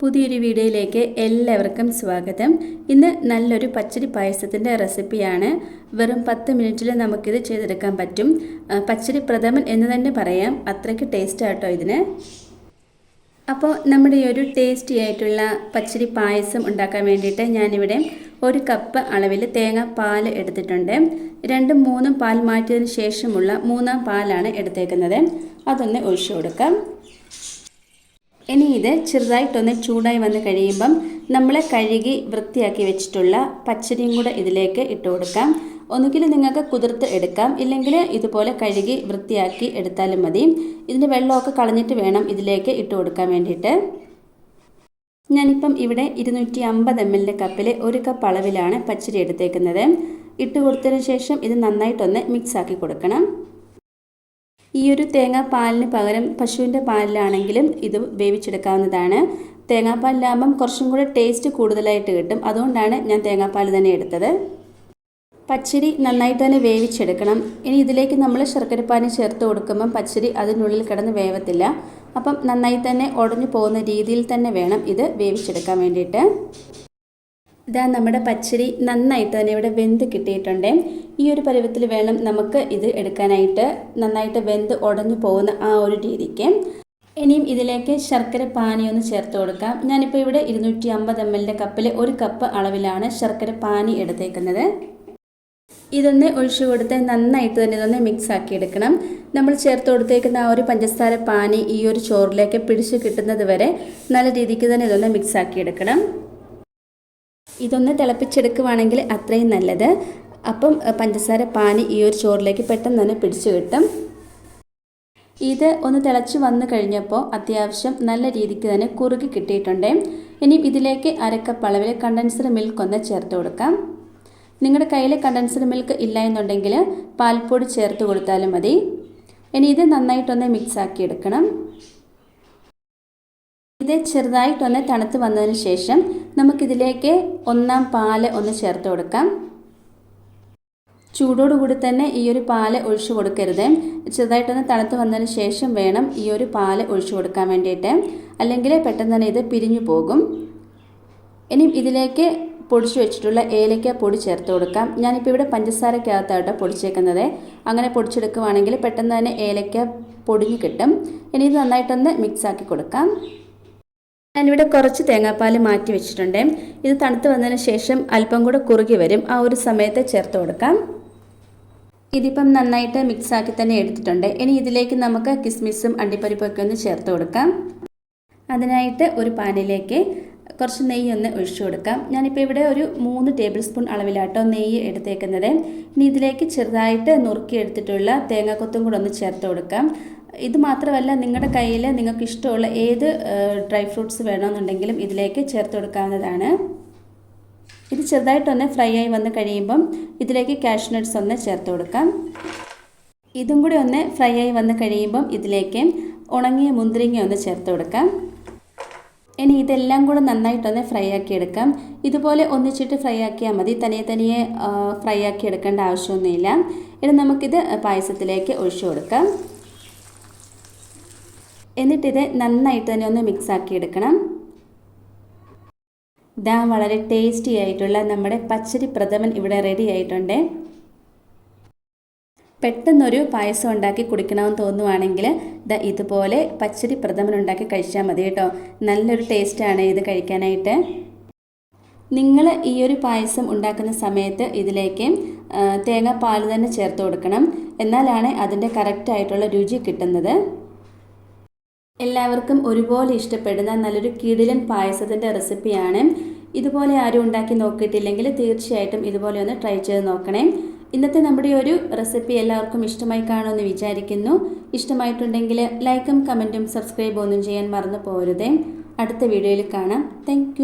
പുതിയൊരു വീഡിയോയിലേക്ക് എല്ലാവർക്കും സ്വാഗതം. ഇന്ന് നല്ലൊരു പച്ചരി പായസത്തിൻ്റെ റെസിപ്പിയാണ്. വെറും 10 മിനിറ്റിൽ നമുക്കിത് ചെയ്തെടുക്കാൻ പറ്റും. പച്ചരി പ്രഥമൻ എന്ന് തന്നെ പറയാം, അത്രയ്ക്ക് ടേസ്റ്റ് ആട്ടോ ഇതിന്. അപ്പോൾ നമ്മുടെ ഈ ഒരു ടേസ്റ്റി ആയിട്ടുള്ള പച്ചരി പായസം ഉണ്ടാക്കാൻ വേണ്ടിയിട്ട് ഞാനിവിടെ 1 കപ്പ് അളവിൽ തേങ്ങാപ്പാൽ എടുത്തിട്ടുണ്ട്. 2-3 പാൽ മാറ്റിയതിന് ശേഷമുള്ള 3-ാം പാലാണ് എടുത്തേക്കുന്നത്. അതൊന്ന് ഒഴിച്ചു കൊടുക്കാം. ഇനി ഇത് ചെറുതായിട്ടൊന്ന് ചൂടായി വന്ന് കഴിയുമ്പം നമ്മൾ കഴുകി വൃത്തിയാക്കി വെച്ചിട്ടുള്ള പച്ചരിയും കൂടെ ഇതിലേക്ക് ഇട്ട് കൊടുക്കാം. ഒന്നുകിൽ നിങ്ങൾക്ക് കുതിർത്ത് എടുക്കാം, ഇല്ലെങ്കിൽ ഇതുപോലെ കഴുകി വൃത്തിയാക്കി എടുത്താലും മതി. ഇതിൻ്റെ വെള്ളമൊക്കെ കളഞ്ഞിട്ട് വേണം ഇതിലേക്ക് ഇട്ട് കൊടുക്കാൻ വേണ്ടിയിട്ട്. ഞാനിപ്പം ഇവിടെ 250 ml കപ്പിൽ 1 കപ്പ് അളവിലാണ് പച്ചരി എടുത്തേക്കുന്നത്. ഇട്ട് കൊടുത്തതിന് ശേഷം ഇത് നന്നായിട്ടൊന്ന് മിക്സ് ആക്കി കൊടുക്കണം. ഈ ഒരു തേങ്ങാപ്പാലിന് പകരം പശുവിൻ്റെ പാലിലാണെങ്കിലും ഇത് വേവിച്ചെടുക്കാവുന്നതാണ്. തേങ്ങാപ്പാലിലാകുമ്പം കുറച്ചും കൂടെ ടേസ്റ്റ് കൂടുതലായിട്ട് കിട്ടും, അതുകൊണ്ടാണ് ഞാൻ തേങ്ങാപ്പാൽ തന്നെ എടുത്തത്. പച്ചരി നന്നായിട്ട് തന്നെ വേവിച്ചെടുക്കണം. ഇനി ഇതിലേക്ക് നമ്മൾ ശർക്കരപ്പാനി ചേർത്ത് കൊടുക്കുമ്പം പച്ചരി അതിനുള്ളിൽ കിടന്ന് വേവത്തില്ല. അപ്പം നന്നായി തന്നെ ഉടഞ്ഞു പോകുന്ന രീതിയിൽ തന്നെ വേണം ഇത് വേവിച്ചെടുക്കാൻ വേണ്ടിയിട്ട്. ഇതാ നമ്മുടെ പച്ചരി നന്നായിട്ട് തന്നെ ഇവിടെ വെന്ത് കിട്ടിയിട്ടുണ്ട്. ഈ ഒരു പരുവത്തിൽ വേണം നമുക്ക് ഇത് എടുക്കാനായിട്ട്, നന്നായിട്ട് വെന്ത് ഉടഞ്ഞു പോകുന്ന ആ ഒരു രീതിക്ക്. ഇനിയും ഇതിലേക്ക് ശർക്കര പാനി ഒന്ന് ചേർത്ത് കൊടുക്കാം. ഞാനിപ്പോൾ ഇവിടെ 250 ml കപ്പിൽ 1 കപ്പ് അളവിലാണ് ശർക്കര പാനി എടുത്തേക്കുന്നത്. ഇതൊന്ന് ഒഴിച്ചു കൊടുത്ത് നന്നായിട്ട് തന്നെ ഇതൊന്ന് മിക്സ് ആക്കി എടുക്കണം. നമ്മൾ ചേർത്ത് കൊടുത്തേക്കുന്ന ആ ഒരു പഞ്ചസാര പാനി ഈ ഒരു ചോറിലേക്ക് പിടിച്ച് കിട്ടുന്നത് വരെ നല്ല രീതിക്ക് തന്നെ ഇതൊന്ന് മിക്സ് ആക്കി എടുക്കണം. ഇതൊന്ന് തിളപ്പിച്ചെടുക്കുവാണെങ്കിൽ അത്രയും നല്ലത്. അപ്പം പഞ്ചസാര പാനി ഈ ഒരു ചോറിലേക്ക് പെട്ടെന്ന് തന്നെ പിടിച്ചു കിട്ടും. ഇത് ഒന്ന് തിളച്ച് വന്നു കഴിഞ്ഞപ്പോൾ അത്യാവശ്യം നല്ല രീതിക്ക് തന്നെ കുറുകി കിട്ടിയിട്ടുണ്ട്. ഇനി ഇതിലേക്ക് 1 കപ്പ് അളവിൽ കണ്ടൻസ്ഡ് മിൽക്ക് ഒന്ന് ചേർത്ത് കൊടുക്കാം. നിങ്ങളുടെ കയ്യിൽ കണ്ടൻസ്ഡ് മിൽക്ക് ഇല്ല എന്നുണ്ടെങ്കിൽ പാൽപ്പൊടി ചേർത്ത് കൊടുത്താലും മതി. ഇനി ഇത് നന്നായിട്ടൊന്ന് മിക്സ് ആക്കി എടുക്കണം. ഇത് ചെറുതായിട്ടൊന്ന് തണുത്ത് വന്നതിന് ശേഷം നമുക്കിതിലേക്ക് 1-ാം പാൽ ഒന്ന് ചേർത്ത് കൊടുക്കാം. ചൂടോടുകൂടി തന്നെ ഈ ഒരു പാൽ ഒഴിച്ചു കൊടുക്കരുത്. ചെറുതായിട്ടൊന്ന് തണുത്ത് വന്നതിന് ശേഷം വേണം ഈ ഒരു പാൽ ഒഴിച്ചു കൊടുക്കാൻ വേണ്ടിയിട്ട്, അല്ലെങ്കിൽ പെട്ടെന്ന് തന്നെ ഇത് പിരിഞ്ഞു പോകും. ഇനി ഇതിലേക്ക് പൊടിച്ചു വെച്ചിട്ടുള്ള ഏലക്ക പൊടി ചേർത്ത് കൊടുക്കാം. ഞാനിപ്പോൾ ഇവിടെ പഞ്ചസാരക്കകത്താട്ടോ പൊടിച്ചേക്കുന്നത്. അങ്ങനെ പൊടിച്ചെടുക്കുവാണെങ്കിൽ പെട്ടെന്ന് തന്നെ ഏലക്ക പൊടിഞ്ഞ് കിട്ടും. ഇനി ഇത് നന്നായിട്ടൊന്ന് മിക്സ് ആക്കി കൊടുക്കാം. ഞാനിവിടെ കുറച്ച് തേങ്ങാപ്പാൽ മാറ്റി വെച്ചിട്ടുണ്ട്. ഇത് തണുത്ത് വന്നതിന് ശേഷം അല്പം കൂടെ കുറുകി വരും, ആ ഒരു സമയത്ത് ചേർത്ത് കൊടുക്കാം. ഇതിപ്പം നന്നായിട്ട് മിക്സാക്കി തന്നെ എടുത്തിട്ടുണ്ട്. ഇനി ഇതിലേക്ക് നമുക്ക് കിസ്മിസും അണ്ടിപ്പരിപ്പൊക്കെ ഒന്ന് ചേർത്ത് കൊടുക്കാം. അതിനായിട്ട് ഒരു പാനിലേക്ക് കുറച്ച് നെയ്യ് ഒന്ന് ഒഴിച്ചു കൊടുക്കാം. ഞാനിപ്പോൾ ഇവിടെ ഒരു 3 ടേബിൾ സ്പൂൺ അളവിലാട്ടോ നെയ്യ് എടുത്തേക്കുന്നത്. ഇനി ഇതിലേക്ക് ചെറുതായിട്ട് നുറുക്കി എടുത്തിട്ടുള്ള തേങ്ങാക്കൊത്തും കൂടെ ഒന്ന് ചേർത്ത് കൊടുക്കാം. ഇത് മാത്രമല്ല, നിങ്ങളുടെ കയ്യിൽ നിങ്ങൾക്ക് ഇഷ്ടമുള്ള ഏത് ഡ്രൈ ഫ്രൂട്ട്സ് വേണമെന്നുണ്ടെങ്കിലും ഇതിലേക്ക് ചേർത്ത് കൊടുക്കാവുന്നതാണ്. ഇത് ചെറുതായിട്ടൊന്ന് ഫ്രൈ ആയി വന്ന് കഴിയുമ്പം ഇതിലേക്ക് കാഷ്യൂ നട്ട്സ് ഒന്ന് ചേർത്ത് കൊടുക്കാം. ഇതും കൂടി ഒന്ന് ഫ്രൈ ആയി വന്ന് കഴിയുമ്പം ഇതിലേക്ക് ഉണങ്ങിയ മുന്തിരിങ്ങ ഒന്ന് ചേർത്ത് കൊടുക്കാം. ഇനി ഇതെല്ലാം കൂടെ നന്നായിട്ടൊന്ന് ഫ്രൈ ആക്കി എടുക്കാം. ഇതുപോലെ ഒന്നിച്ചിട്ട് ഫ്രൈ ആക്കിയാൽ മതി, തനിയെ ഫ്രൈ ആക്കി എടുക്കേണ്ട ആവശ്യമൊന്നുമില്ല. ഇനി നമുക്കിത് പായസത്തിലേക്ക് ഒഴിച്ചു കൊടുക്കാം. എന്നിട്ടിത് നന്നായിട്ട് തന്നെ ഒന്ന് മിക്സ് ആക്കി എടുക്കണം. ഇതാ വളരെ ടേസ്റ്റി ആയിട്ടുള്ള നമ്മുടെ പച്ചരി പ്രഥമൻ ഇവിടെ റെഡി ആയിട്ടുണ്ട്. പെട്ടെന്നൊരു പായസം ഉണ്ടാക്കി കുടിക്കണമെന്ന് തോന്നുവാണെങ്കിൽ ഇതുപോലെ പച്ചരി പ്രഥമൻ ഉണ്ടാക്കി കഴിച്ചാൽ മതി കേട്ടോ. നല്ലൊരു ടേസ്റ്റാണ് ഇത് കഴിക്കാനായിട്ട്. നിങ്ങൾ ഈ ഒരു പായസം ഉണ്ടാക്കുന്ന സമയത്ത് ഇതിലേക്ക് തേങ്ങാപ്പാൽ തന്നെ ചേർത്ത് കൊടുക്കണം, എന്നാലാണ് അതിൻ്റെ കറക്റ്റായിട്ടുള്ള രുചി കിട്ടുന്നത്. എല്ലാവർക്കും ഒരുപോലെ ഇഷ്ടപ്പെടുന്ന നല്ലൊരു കിടിലൻ പായസത്തിൻ്റെ റെസിപ്പിയാണ്. ഇതുപോലെ ആരും ഉണ്ടാക്കി നോക്കിയിട്ടില്ലെങ്കിൽ തീർച്ചയായിട്ടും ഇതുപോലെ ഒന്ന് ട്രൈ ചെയ്ത് നോക്കണേ. ഇന്നത്തെ നമ്മുടെ ഒരു റെസിപ്പി എല്ലാവർക്കും ഇഷ്ടമായി കാണുമെന്ന് വിചാരിക്കുന്നു. ഇഷ്ടമായിട്ടുണ്ടെങ്കിൽ ലൈക്കും കമൻറ്റും സബ്സ്ക്രൈബും ഒന്നും ചെയ്യാൻ മറന്നു പോകരുതേ. അടുത്ത വീഡിയോയിൽ കാണാം. താങ്ക്